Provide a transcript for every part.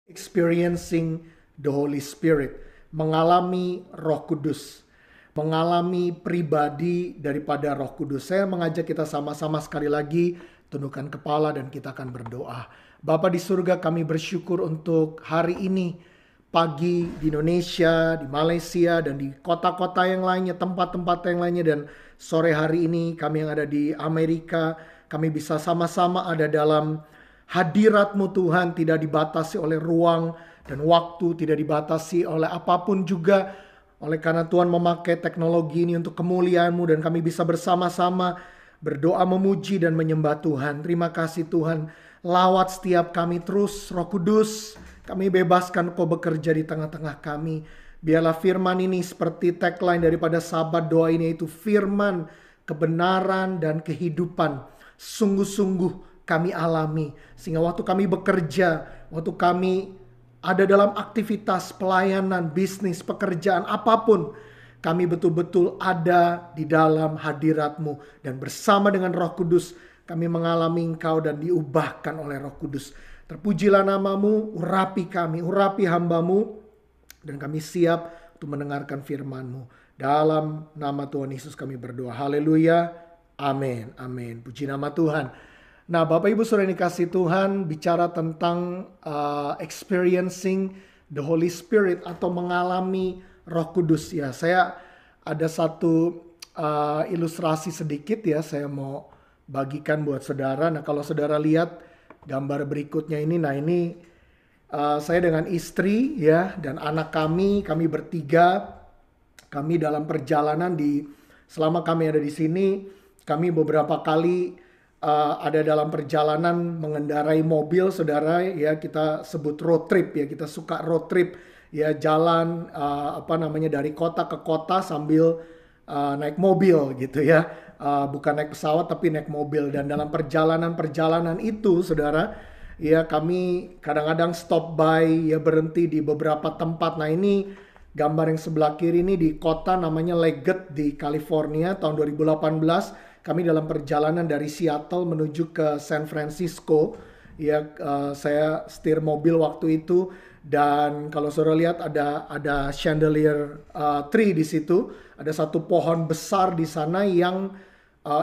experiencing the Holy Spirit, mengalami Roh Kudus, mengalami pribadi daripada Roh Kudus. Saya mengajak kita sama-sama sekali lagi tundukkan kepala dan kita akan berdoa. Bapa di surga, kami bersyukur untuk hari ini, pagi di Indonesia, di Malaysia, dan di kota-kota yang lainnya, tempat-tempat yang lainnya, dan sore hari ini kami yang ada di Amerika, kami bisa sama-sama ada dalam hadirat-Mu Tuhan, tidak dibatasi oleh ruang dan waktu, tidak dibatasi oleh apapun juga. Oleh karena Tuhan memakai teknologi ini untuk kemuliaan-Mu, dan kami bisa bersama-sama berdoa memuji dan menyembah Tuhan. Terima kasih Tuhan. Lawat setiap kami terus, Roh Kudus. Kami bebaskan Kau bekerja di tengah-tengah kami. Biarlah firman ini seperti tagline daripada sahabat doa ini, yaitu firman, kebenaran, dan kehidupan. Sungguh-sungguh kami alami. Sehingga waktu kami bekerja, waktu kami ada dalam aktivitas pelayanan, bisnis, pekerjaan, apapun, kami betul-betul ada di dalam hadirat-Mu. Dan bersama dengan Roh Kudus, kami mengalami Engkau dan diubahkan oleh Roh Kudus. Terpujilah nama-Mu, urapi kami, urapi hamba-Mu, dan kami siap untuk mendengarkan firman-Mu. Dalam nama Tuhan Yesus kami berdoa. Haleluya. Amin. Amin. Puji nama Tuhan. Nah, Bapak Ibu Saudara yang dikasihi Tuhan, bicara tentang experiencing the Holy Spirit atau mengalami Roh Kudus ya. Saya ada satu ilustrasi sedikit ya, saya mau bagikan buat saudara. Nah, kalau saudara lihat gambar berikutnya ini, nah ini saya dengan istri ya dan anak kami bertiga, kami dalam perjalanan selama kami ada di sini, kami beberapa kali ada dalam perjalanan mengendarai mobil, saudara ya, kita sebut road trip ya, kita suka road trip ya, jalan dari kota ke kota sambil naik mobil gitu ya, bukan naik pesawat tapi naik mobil. Dan dalam perjalanan itu saudara ya, kami kadang-kadang stop by ya, berhenti di beberapa tempat. Nah, ini gambar yang sebelah kiri ini di kota namanya Leggett di California tahun 2018. Kami dalam perjalanan dari Seattle menuju ke San Francisco ya, saya setir mobil waktu itu. Dan kalau saudara lihat ada chandelier tree di situ, ada satu pohon besar di sana yang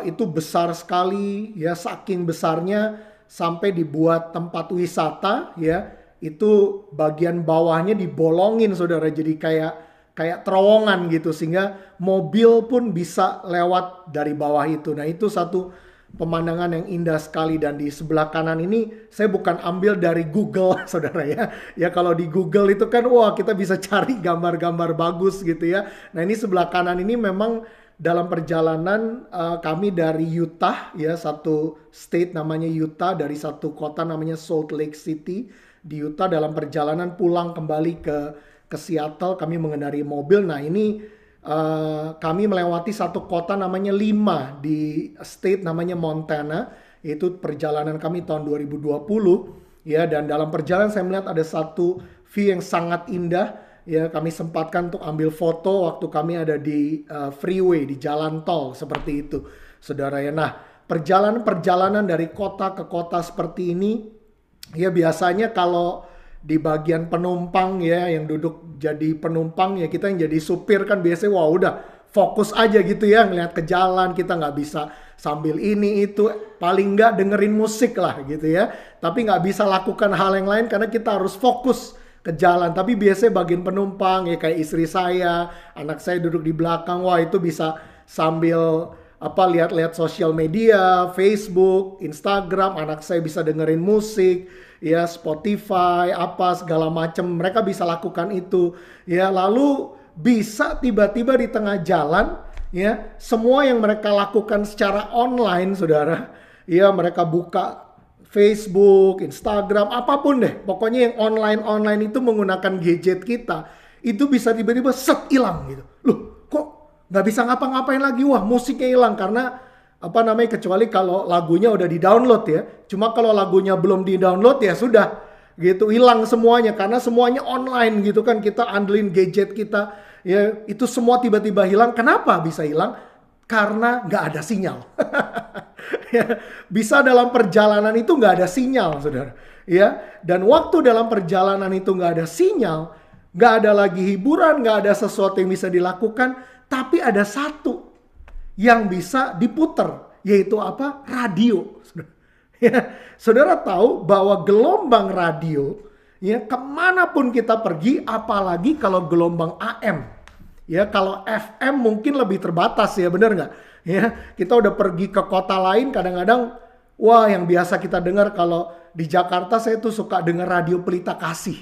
itu besar sekali ya, saking besarnya sampai dibuat tempat wisata ya. Itu bagian bawahnya dibolongin saudara, jadi kayak terowongan gitu, sehingga mobil pun bisa lewat dari bawah itu. Nah, itu satu pemandangan yang indah sekali. Dan di sebelah kanan ini saya bukan ambil dari Google saudara ya. Ya, kalau di Google itu kan wah, kita bisa cari gambar-gambar bagus gitu ya. Nah, ini sebelah kanan ini memang dalam perjalanan kami dari Utah ya, satu state namanya Utah, dari satu kota namanya Salt Lake City di Utah. Dalam perjalanan pulang kembali ke Seattle, kami mengendarai mobil. Nah, ini kami melewati satu kota namanya Lima di state namanya Montana. Itu perjalanan kami tahun 2020 ya. Dan dalam perjalanan saya melihat ada satu view yang sangat indah ya. Kami sempatkan untuk ambil foto waktu kami ada di freeway, di jalan tol seperti itu saudara ya. Nah, perjalanan dari kota ke kota seperti ini ya, biasanya kalau di bagian penumpang ya, yang duduk jadi penumpang ya, kita yang jadi supir kan biasanya wah udah fokus aja gitu ya, ngeliat ke jalan, kita nggak bisa sambil ini itu, paling nggak dengerin musik lah gitu ya, tapi nggak bisa lakukan hal yang lain karena kita harus fokus ke jalan. Tapi biasanya bagian penumpang ya, kayak istri saya, anak saya duduk di belakang, wah itu bisa sambil lihat-lihat sosial media, Facebook, Instagram, anak saya bisa dengerin musik ya, Spotify, segala macam, mereka bisa lakukan itu ya. Lalu bisa tiba-tiba di tengah jalan ya, semua yang mereka lakukan secara online saudara ya, mereka buka Facebook, Instagram, apapun deh, pokoknya yang online itu menggunakan gadget kita, itu bisa tiba-tiba set hilang gitu. Loh, kok nggak bisa ngapa-ngapain lagi? Wah, musiknya hilang karena kecuali kalau lagunya udah di-download ya. Cuma kalau lagunya belum di-download ya sudah gitu, hilang semuanya karena semuanya online gitu kan, kita andelin gadget kita ya, itu semua tiba-tiba hilang. Kenapa bisa hilang? Karena nggak ada sinyal. Ya, bisa dalam perjalanan itu nggak ada sinyal, saudara. Ya, dan waktu dalam perjalanan itu nggak ada sinyal, nggak ada lagi hiburan, nggak ada sesuatu yang bisa dilakukan, tapi ada satu yang bisa diputer, yaitu apa? Radio. Ya, saudara tahu bahwa gelombang radio, ya kemanapun kita pergi, apalagi kalau gelombang AM. Ya, kalau FM mungkin lebih terbatas ya, benar nggak? Ya, kita udah pergi ke kota lain, kadang-kadang, wah yang biasa kita dengar kalau di Jakarta saya tuh suka dengar radio Pelita Kasih.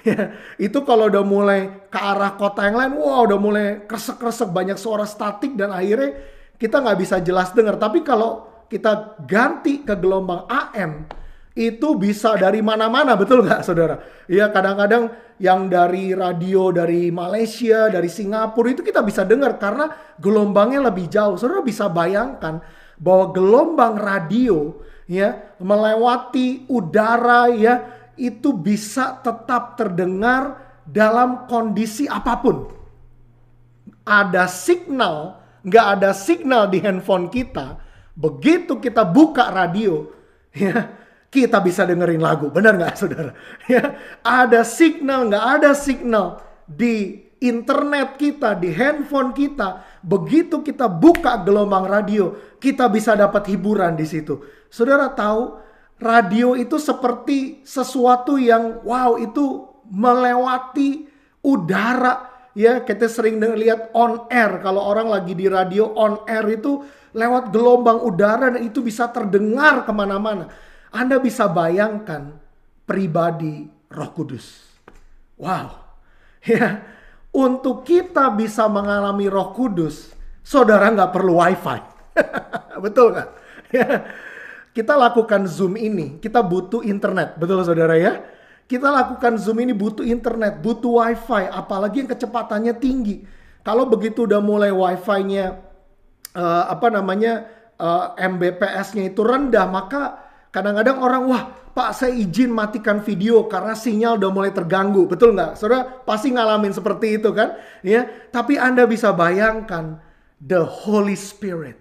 Ya, itu kalau udah mulai ke arah kota yang lain, wah udah mulai kresek-kresek banyak suara statik dan akhirnya kita nggak bisa jelas dengar. Tapi kalau kita ganti ke gelombang AM, itu bisa dari mana-mana, betul nggak saudara? Ya kadang-kadang yang dari radio dari Malaysia, dari Singapura itu kita bisa dengar karena gelombangnya lebih jauh. Saudara bisa bayangkan bahwa gelombang radio ya melewati udara ya itu bisa tetap terdengar dalam kondisi apapun. Ada signal, nggak ada signal di handphone kita. Begitu kita buka radio, ya kita bisa dengerin lagu, benar nggak saudara? Ya, ada signal, nggak ada signal di internet kita, di handphone kita. Begitu kita buka gelombang radio, kita bisa dapat hiburan di situ. Saudara tahu, radio itu seperti sesuatu yang wow, itu melewati udara. Ya, kita sering lihat on air. Kalau orang lagi di radio on air itu lewat gelombang udara dan itu bisa terdengar kemana-mana. Anda bisa bayangkan pribadi Roh Kudus. Wow. Ya, untuk kita bisa mengalami Roh Kudus, saudara nggak perlu wifi. Betul nggak? Ya. Kita lakukan Zoom ini, kita butuh internet. Betul saudara ya? Kita lakukan Zoom ini butuh internet, butuh wifi. Apalagi yang kecepatannya tinggi. Kalau begitu udah mulai wifi-nya, Mbps-nya itu rendah, maka kadang-kadang orang, wah Pak saya izin matikan video karena sinyal udah mulai terganggu. Betul nggak? Saudara pasti ngalamin seperti itu kan? Ya, tapi Anda bisa bayangkan the Holy Spirit,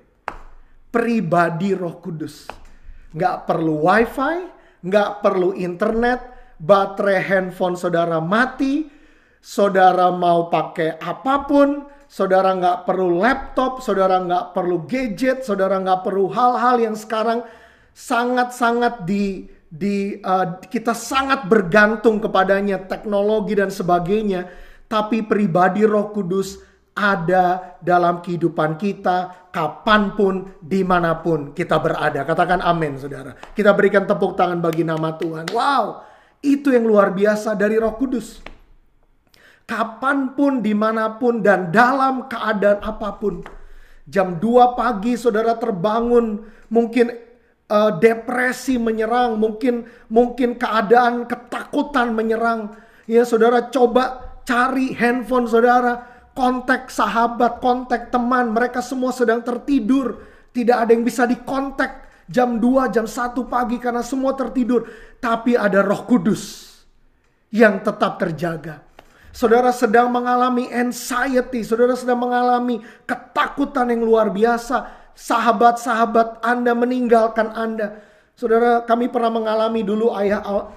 pribadi Roh Kudus. Nggak perlu wifi, nggak perlu internet, baterai handphone saudara mati, saudara mau pakai apapun, saudara nggak perlu laptop, saudara nggak perlu gadget, saudara nggak perlu hal-hal yang sekarang sangat-sangat kita sangat bergantung kepadanya, teknologi dan sebagainya. Tapi pribadi Roh Kudus ada dalam kehidupan kita, kapanpun, dimanapun kita berada. Katakan amin saudara. Kita berikan tepuk tangan bagi nama Tuhan. Wow, itu yang luar biasa dari Roh Kudus. Kapanpun, dimanapun, dan dalam keadaan apapun. Jam 2 pagi saudara terbangun, mungkin depresi menyerang, mungkin keadaan ketakutan menyerang. Ya saudara coba cari handphone saudara, kontak sahabat, kontak teman, mereka semua sedang tertidur. Tidak ada yang bisa dikontak jam 2, jam 1 pagi karena semua tertidur. Tapi ada Roh Kudus yang tetap terjaga. Saudara sedang mengalami anxiety, saudara sedang mengalami ketakutan yang luar biasa. Sahabat-sahabat Anda meninggalkan Anda. Saudara, kami pernah mengalami dulu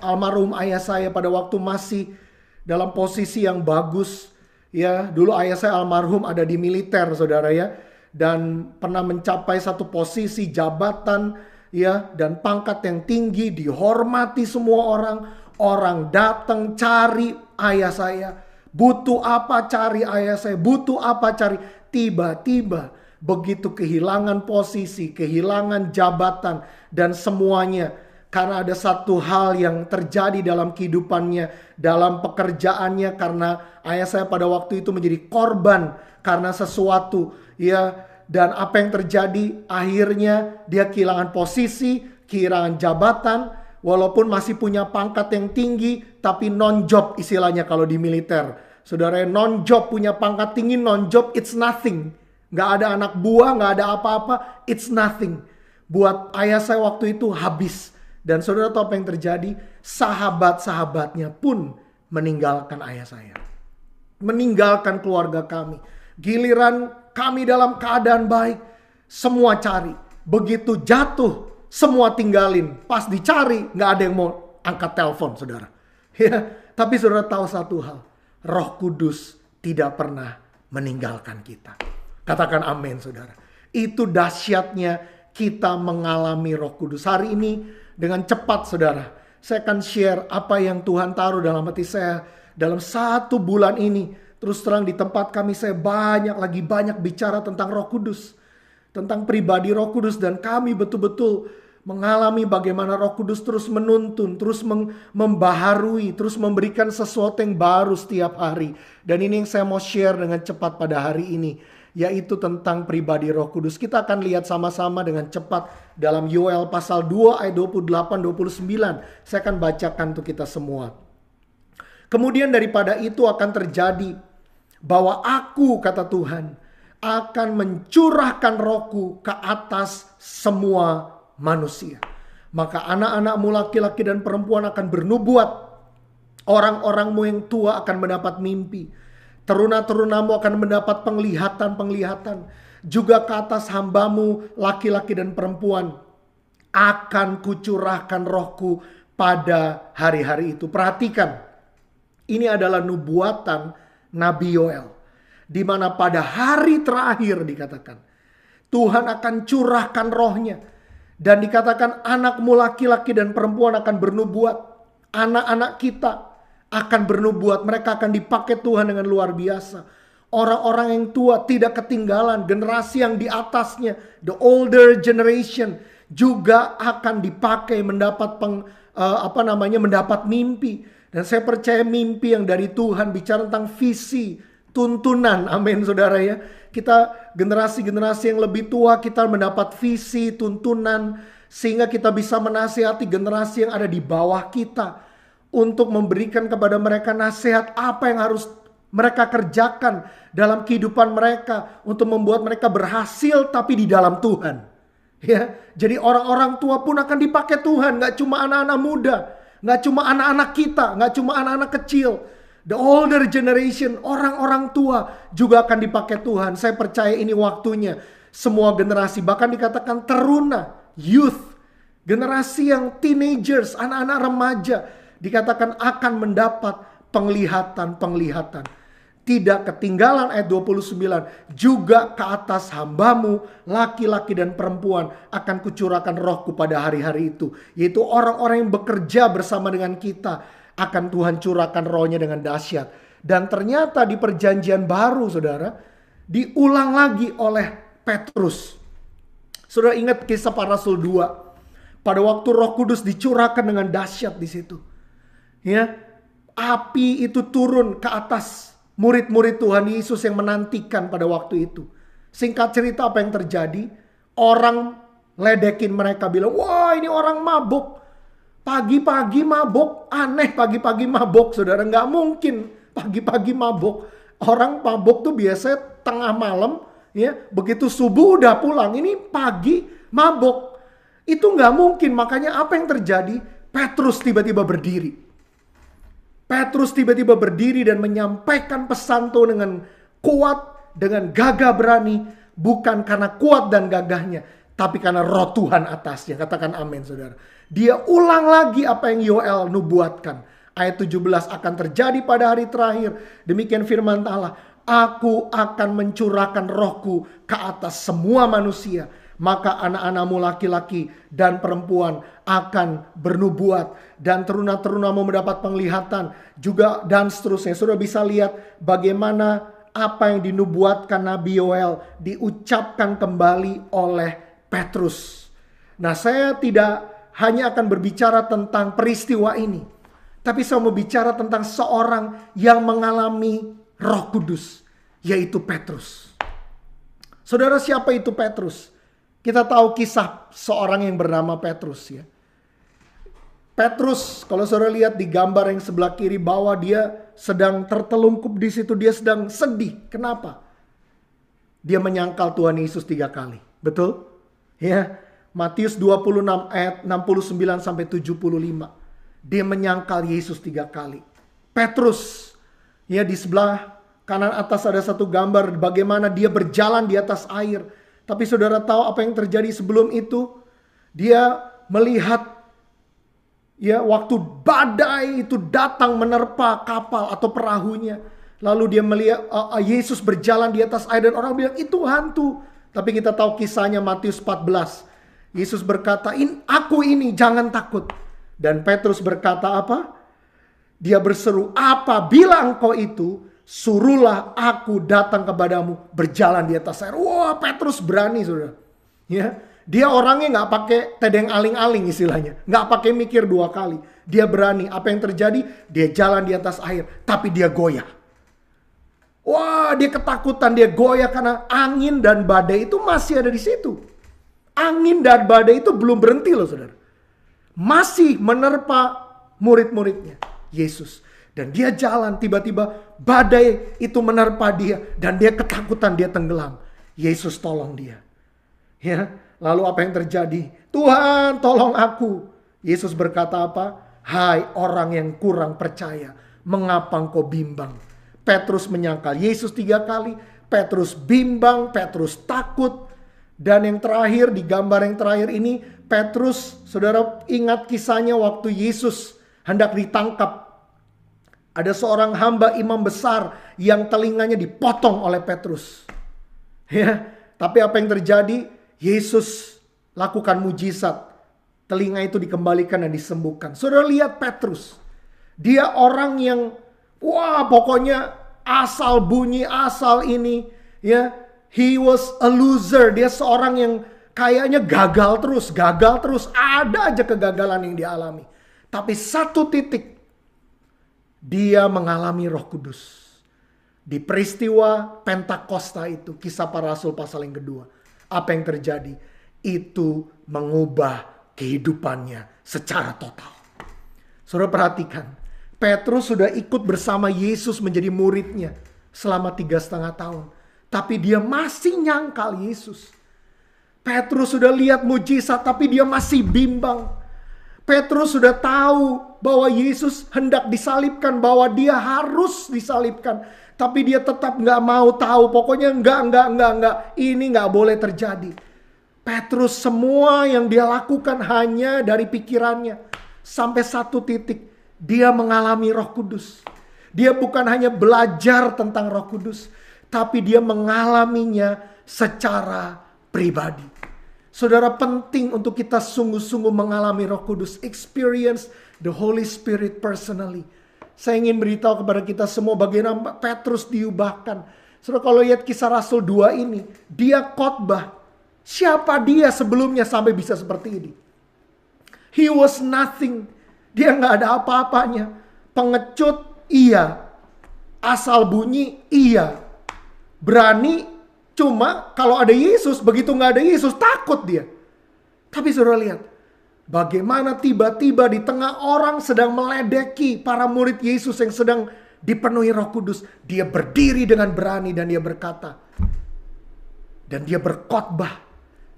almarhum ayah saya pada waktu masih dalam posisi yang bagus. Ya, dulu ayah saya almarhum ada di militer, saudara ya. Dan pernah mencapai satu posisi jabatan ya dan pangkat yang tinggi, dihormati semua orang. Orang datang cari ayah saya. Butuh apa cari ayah saya, butuh apa cari. Tiba-tiba begitu kehilangan posisi, kehilangan jabatan dan semuanya. Karena ada satu hal yang terjadi dalam kehidupannya, dalam pekerjaannya, karena ayah saya pada waktu itu menjadi korban karena sesuatu ya. Dan apa yang terjadi, akhirnya dia kehilangan posisi, kehilangan jabatan. Walaupun masih punya pangkat yang tinggi, tapi non-job istilahnya kalau di militer. Saudara, non-job punya pangkat tinggi, non-job it's nothing. Gak ada anak buah, gak ada apa-apa, it's nothing. Buat ayah saya waktu itu habis. Dan saudara tahu apa yang terjadi? Sahabat-sahabatnya pun meninggalkan ayah saya. Meninggalkan keluarga kami. Giliran kami dalam keadaan baik, semua cari. begitu jatuh semua tinggalin. Pas dicari nggak ada yang mau angkat telepon, saudara. Ya, tapi saudara tahu satu hal, Roh Kudus tidak pernah meninggalkan kita. Katakan amin, saudara. Itu dahsyatnya kita mengalami Roh Kudus. Hari ini dengan cepat, saudara, saya akan share apa yang Tuhan taruh dalam hati saya dalam 1 bulan ini. Terus terang di tempat kami saya banyak bicara tentang Roh Kudus, tentang pribadi Roh Kudus, dan kami betul-betul mengalami bagaimana Roh Kudus terus menuntun, terus membaharui, terus memberikan sesuatu yang baru setiap hari. Dan ini yang saya mau share dengan cepat pada hari ini, yaitu tentang pribadi Roh Kudus. Kita akan lihat sama-sama dengan cepat dalam Yoel pasal 2 ayat 28-29. Saya akan bacakan untuk kita semua. Kemudian daripada itu akan terjadi bahwa aku, kata Tuhan, akan mencurahkan Rohku ke atas semua manusia. Maka anak-anakmu laki-laki dan perempuan akan bernubuat. Orang-orangmu yang tua akan mendapat mimpi. Teruna-terunamu akan mendapat penglihatan-penglihatan. Juga ke atas hambamu laki-laki dan perempuan akan kucurahkan Rohku pada hari-hari itu. Perhatikan, ini adalah nubuatan Nabi Yoel, di mana pada hari terakhir dikatakan Tuhan akan curahkan Rohnya. Dan dikatakan anakmu laki-laki dan perempuan akan bernubuat. Anak-anak kita akan bernubuat. Mereka akan dipakai Tuhan dengan luar biasa. Orang-orang yang tua tidak ketinggalan. Generasi yang di atasnya, the older generation, juga akan dipakai mendapat mendapat mimpi. Dan saya percaya mimpi yang dari Tuhan bicara tentang visi, tuntunan. Amin, saudara ya. Kita generasi-generasi yang lebih tua, kita mendapat visi, tuntunan, sehingga kita bisa menasihati generasi yang ada di bawah kita untuk memberikan kepada mereka nasihat apa yang harus mereka kerjakan dalam kehidupan mereka untuk membuat mereka berhasil tapi di dalam Tuhan. Ya, jadi orang-orang tua pun akan dipakai Tuhan, nggak cuma anak-anak muda, nggak cuma anak-anak kita, nggak cuma anak-anak kecil. The older generation, orang-orang tua juga akan dipakai Tuhan. Saya percaya ini waktunya. Semua generasi, bahkan dikatakan teruna, youth, generasi yang teenagers, anak-anak remaja, dikatakan akan mendapat penglihatan-penglihatan. Tidak ketinggalan ayat 29. Juga ke atas hambamu, laki-laki dan perempuan, akan kucurahkan Rohku pada hari-hari itu. Yaitu orang-orang yang bekerja bersama dengan kita. Akan Tuhan curahkan Rohnya dengan dahsyat. Dan ternyata di perjanjian baru, saudara, diulang lagi oleh Petrus. Saudara ingat kisah para rasul 2. Pada waktu Roh Kudus dicurahkan dengan dahsyat di situ. Ya, api itu turun ke atas murid-murid Tuhan Yesus yang menantikan pada waktu itu. Singkat cerita apa yang terjadi? Orang ledekin mereka, bilang, wah ini orang mabuk. Pagi-pagi mabuk, aneh pagi-pagi mabuk, saudara. Nggak mungkin pagi-pagi mabuk. Orang mabuk tuh biasanya tengah malam, ya. Begitu subuh udah pulang. Ini pagi mabuk. Itu nggak mungkin. Makanya apa yang terjadi? Petrus tiba-tiba berdiri. Petrus tiba-tiba berdiri dan menyampaikan pesan Tuhan dengan kuat, dengan gagah berani. Bukan karena kuat dan gagahnya, tapi karena Roh Tuhan atasnya. Katakan amin, saudara. Dia ulang lagi apa yang Yoel nubuatkan. Ayat 17, akan terjadi pada hari terakhir. Demikian firman Allah. Aku akan mencurahkan Rohku ke atas semua manusia. Maka anak-anakmu laki-laki dan perempuan akan bernubuat. Dan teruna-terunamu mendapat penglihatan. Juga dan seterusnya. Sudah bisa lihat bagaimana apa yang dinubuatkan Nabi Yoel diucapkan kembali oleh Petrus. Nah, saya tidak hanya akan berbicara tentang peristiwa ini, tapi saya mau bicara tentang seorang yang mengalami Roh Kudus, yaitu Petrus. Saudara, siapa itu Petrus? Kita tahu kisah seorang yang bernama Petrus, ya. Petrus, kalau saudara lihat di gambar yang sebelah kiri bawah, dia sedang tertelungkup di situ, dia sedang sedih. Kenapa? Dia menyangkal Tuhan Yesus 3 kali. Betul? Ya. Matius 26 ayat 69 sampai 75. Dia menyangkal Yesus 3 kali. Petrus, ya, di sebelah kanan atas ada satu gambar bagaimana dia berjalan di atas air. Tapi saudara tahu apa yang terjadi sebelum itu? Dia melihat ya waktu badai itu datang menerpa kapal atau perahunya. Lalu dia melihat Yesus berjalan di atas air dan orang bilang itu hantu. Tapi kita tahu kisahnya Matius 14. Yesus berkata, aku ini, jangan takut. Dan Petrus berkata apa? Dia berseru, apabila engkau itu, suruhlah aku datang kepadamu berjalan di atas air. Wah, Petrus berani, saudara. Ya, dia orangnya nggak pakai tedeng aling-aling istilahnya, nggak pakai mikir dua kali. Dia berani. Apa yang terjadi? Dia jalan di atas air, tapi dia goyah. Wah, dia ketakutan, dia goyah karena angin dan badai itu masih ada di situ. Angin dan badai itu belum berhenti loh, saudara. Masih menerpa murid-muridnya Yesus. Dan dia jalan, tiba-tiba badai itu menerpa dia. Dan dia ketakutan, dia tenggelam. Yesus tolong dia. Ya, lalu apa yang terjadi? Tuhan, tolong aku. Yesus berkata apa? Hai orang yang kurang percaya, mengapa engkau bimbang? Petrus menyangkal Yesus 3 kali. Petrus bimbang, Petrus takut. Dan yang terakhir, di gambar yang terakhir ini, Petrus, saudara ingat kisahnya waktu Yesus hendak ditangkap. Ada seorang hamba imam besar yang telinganya dipotong oleh Petrus. Ya, tapi apa yang terjadi? Yesus lakukan mujizat. Telinga itu dikembalikan dan disembuhkan. Saudara lihat Petrus. Dia orang yang wah, pokoknya asal bunyi, asal ini, ya. He was a loser. Dia seorang yang kayaknya gagal terus. Ada aja kegagalan yang dialami. Tapi satu titik, dia mengalami Roh Kudus. Di peristiwa Pentakosta itu, Kisah Para Rasul pasal yang kedua. Apa yang terjadi? Itu mengubah kehidupannya secara total. Saudara perhatikan. Petrus sudah ikut bersama Yesus menjadi muridnya selama 3,5 tahun. Tapi dia masih nyangkal Yesus. Petrus sudah lihat mujizat tapi dia masih bimbang. Petrus sudah tahu bahwa Yesus hendak disalibkan, bahwa dia harus disalibkan. Tapi dia tetap gak mau tahu. Pokoknya enggak. Ini gak boleh terjadi. Petrus semua yang dia lakukan hanya dari pikirannya. Sampai satu titik. Dia mengalami Roh Kudus. Dia bukan hanya belajar tentang Roh Kudus, tapi dia mengalaminya secara pribadi. Saudara, penting untuk kita sungguh-sungguh mengalami Roh Kudus. Experience the Holy Spirit personally. Saya ingin beritahu kepada kita semua bagaimana Petrus diubahkan. Saudara, kalau lihat Kisah Rasul 2 ini, dia khotbah. Siapa dia sebelumnya sampai bisa seperti ini? He was nothing. Dia nggak ada apa-apanya. Pengecut, iya. Asal bunyi, iya. Berani, cuma kalau ada Yesus, begitu nggak ada Yesus, takut dia. Tapi saudara lihat, bagaimana tiba-tiba di tengah orang sedang meledeki para murid Yesus yang sedang dipenuhi Roh Kudus. Dia berdiri dengan berani dan dia berkata. Dan dia berkhotbah.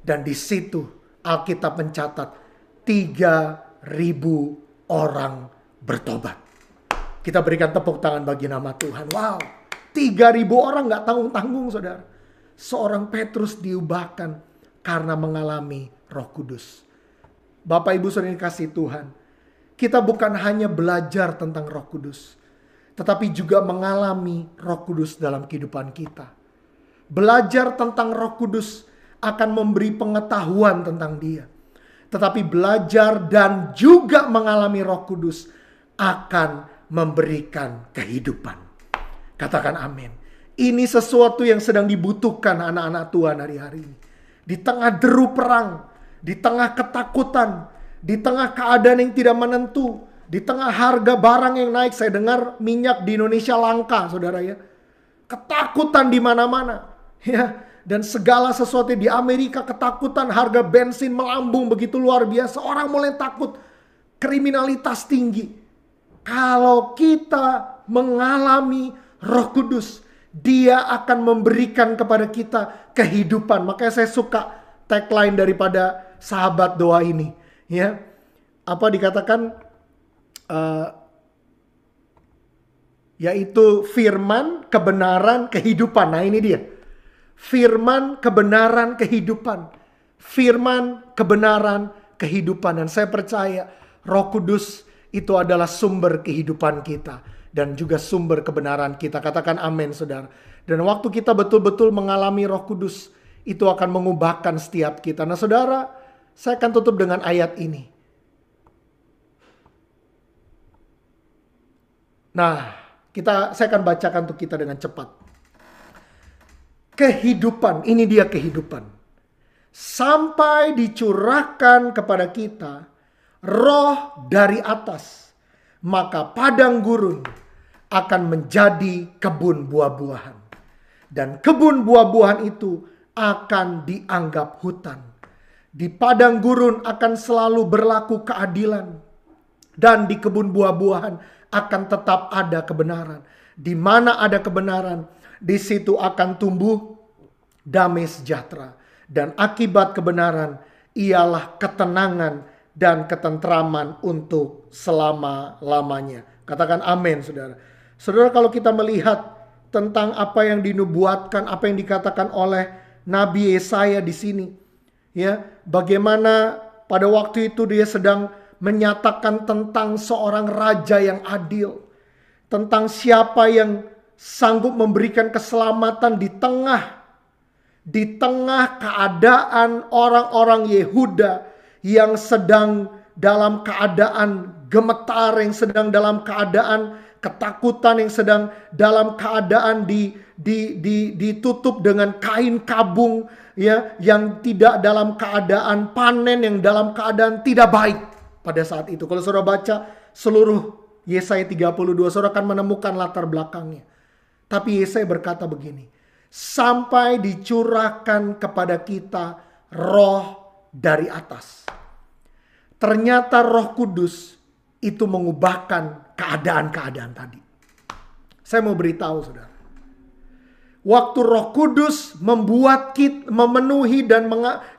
Dan di situ Alkitab mencatat 3.000 orang bertobat. Kita berikan tepuk tangan bagi nama Tuhan. Wow, 3.000 orang gak tanggung-tanggung, saudara. Seorang Petrus diubahkan karena mengalami Roh Kudus. Bapak Ibu saudara yang kasih Tuhan, kita bukan hanya belajar tentang Roh Kudus, tetapi juga mengalami Roh Kudus dalam kehidupan kita. Belajar tentang Roh Kudus akan memberi pengetahuan tentang Dia. Tetapi belajar dan juga mengalami Roh Kudus akan memberikan kehidupan. Katakan amin. Ini sesuatu yang sedang dibutuhkan anak-anak Tuhan hari-hari ini. Di tengah deru perang, di tengah ketakutan, di tengah keadaan yang tidak menentu, di tengah harga barang yang naik. Saya dengar minyak di Indonesia langka, saudara ya. Ketakutan di mana-mana. Ya. Dan segala sesuatu di Amerika ketakutan, harga bensin melambung begitu luar biasa. Orang mulai takut, kriminalitas tinggi. Kalau kita mengalami Roh Kudus, Dia akan memberikan kepada kita kehidupan. Makanya saya suka tagline daripada sahabat doa ini. Ya, apa dikatakan? Yaitu firman, kebenaran, kehidupan. Nah ini dia. Firman, kebenaran, kehidupan. Firman, kebenaran, kehidupan. Dan saya percaya Roh Kudus itu adalah sumber kehidupan kita. Dan juga sumber kebenaran kita. Katakan amin, saudara. Dan waktu kita betul-betul mengalami Roh Kudus, itu akan mengubahkan setiap kita. Nah saudara, saya akan tutup dengan ayat ini. Nah, saya akan bacakan untuk kita dengan cepat. Kehidupan, ini dia kehidupan. Sampai dicurahkan kepada kita roh dari atas, maka padang gurun akan menjadi kebun buah-buahan. Dan kebun buah-buahan itu akan dianggap hutan. Di padang gurun akan selalu berlaku keadilan. Dan di kebun buah-buahan akan tetap ada kebenaran. Di mana ada kebenaran, di situ akan tumbuh damai sejahtera. Dan akibat kebenaran ialah ketenangan dan ketentraman untuk selama-lamanya. Katakan amin, saudara. Saudara, kalau kita melihat tentang apa yang dinubuatkan, apa yang dikatakan oleh Nabi Yesaya di sini, ya, bagaimana pada waktu itu dia sedang menyatakan tentang seorang raja yang adil, tentang siapa yang sanggup memberikan keselamatan di tengah keadaan orang-orang Yehuda yang sedang dalam keadaan gemetar, yang sedang dalam keadaan ketakutan, yang sedang dalam keadaan ditutup dengan kain kabung, ya, yang tidak dalam keadaan panen, yang dalam keadaan tidak baik pada saat itu. Kalau saudara baca seluruh Yesaya 32, saudara akan menemukan latar belakangnya. Tapi Yesaya berkata begini, sampai dicurahkan kepada kita roh dari atas. Ternyata Roh Kudus itu mengubahkan keadaan-keadaan tadi. Saya mau beritahu saudara, waktu Roh Kudus membuat kita memenuhi dan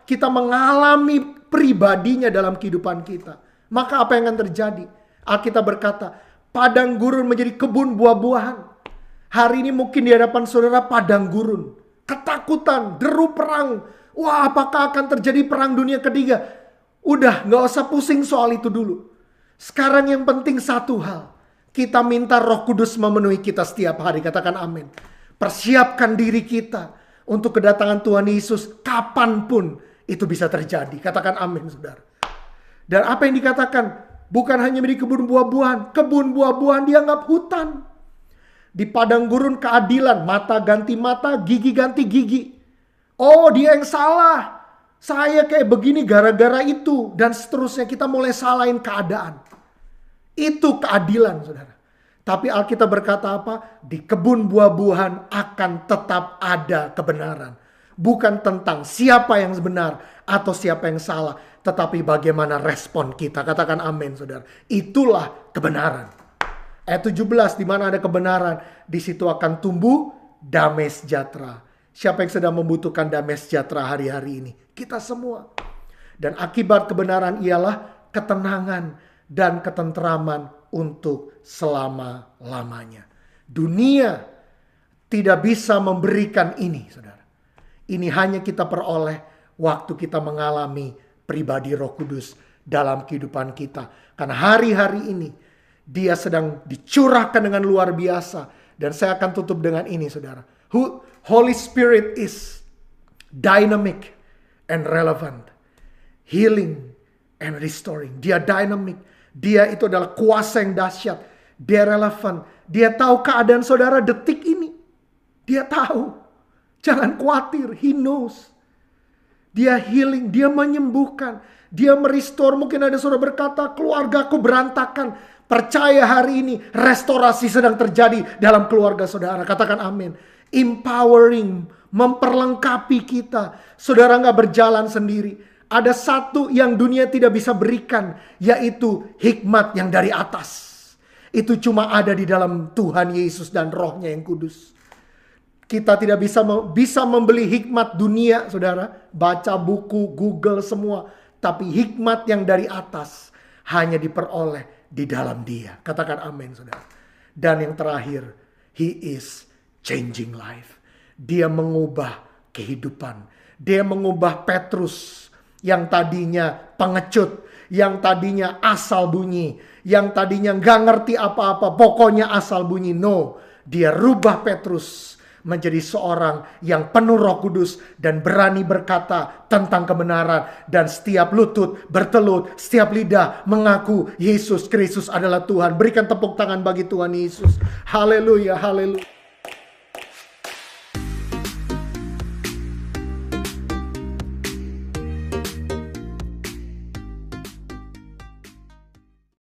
kita mengalami pribadinya dalam kehidupan kita, maka apa yang akan terjadi? Alkitab berkata, padang gurun menjadi kebun buah-buahan. Hari ini mungkin di hadapan saudara padang gurun, ketakutan, deru perang. Wah, apakah akan terjadi perang dunia ketiga? Udah, gak usah pusing soal itu dulu. Sekarang yang penting satu hal, kita minta Roh Kudus memenuhi kita setiap hari. Katakan amin. Persiapkan diri kita untuk kedatangan Tuhan Yesus kapanpun itu bisa terjadi. Katakan amin, saudara. Dan apa yang dikatakan, bukan hanya menjadi kebun buah-buahan. Kebun buah-buahan dianggap hutan. Di padang gurun keadilan, mata ganti mata, gigi ganti gigi. Oh, dia yang salah. Saya kayak begini gara-gara itu. Dan seterusnya, kita mulai salahin keadaan. Itu keadilan, saudara. Tapi Alkitab berkata apa? Di kebun buah-buahan akan tetap ada kebenaran. Bukan tentang siapa yang benar atau siapa yang salah. Tetapi bagaimana respon kita. Katakan amin, saudara. Itulah kebenaran. Ayat 17, di mana ada kebenaran, di situ akan tumbuh damai sejahtera. Siapa yang sedang membutuhkan damai sejahtera hari-hari ini? Kita semua. Dan akibat kebenaran ialah ketenangan dan ketentraman untuk selama-lamanya. Dunia tidak bisa memberikan ini, saudara. Ini hanya kita peroleh waktu kita mengalami pribadi Roh Kudus dalam kehidupan kita. Karena hari-hari ini dia sedang dicurahkan dengan luar biasa. Dan saya akan tutup dengan ini, saudara. Holy Spirit is dynamic and relevant. Healing and restoring. Dia dynamic. Dia itu adalah kuasa yang dahsyat. Dia relevan. Dia tahu keadaan saudara detik ini. Dia tahu. Jangan khawatir. He knows. Dia healing. Dia menyembuhkan. Dia merestore. Mungkin ada saudara berkata, keluargaku berantakan. Percaya hari ini restorasi sedang terjadi dalam keluarga saudara. Katakan amin. Empowering, memperlengkapi kita. Saudara gak berjalan sendiri. Ada satu yang dunia tidak bisa berikan, yaitu hikmat yang dari atas. Itu cuma ada di dalam Tuhan Yesus dan Rohnya yang kudus. Kita tidak bisa membeli hikmat dunia, saudara. Baca buku, Google semua. Tapi hikmat yang dari atas hanya diperoleh di dalam Dia. Katakan amin, saudara. Dan yang terakhir, He is changing life. Dia mengubah kehidupan. Dia mengubah Petrus yang tadinya pengecut, yang tadinya asal bunyi, yang tadinya nggak ngerti apa-apa, pokoknya asal bunyi. No, dia rubah Petrus menjadi seorang yang penuh Roh Kudus dan berani berkata tentang kebenaran. Dan setiap lutut bertelut, setiap lidah mengaku Yesus Kristus adalah Tuhan. Berikan tepuk tangan bagi Tuhan Yesus. Haleluya, haleluya.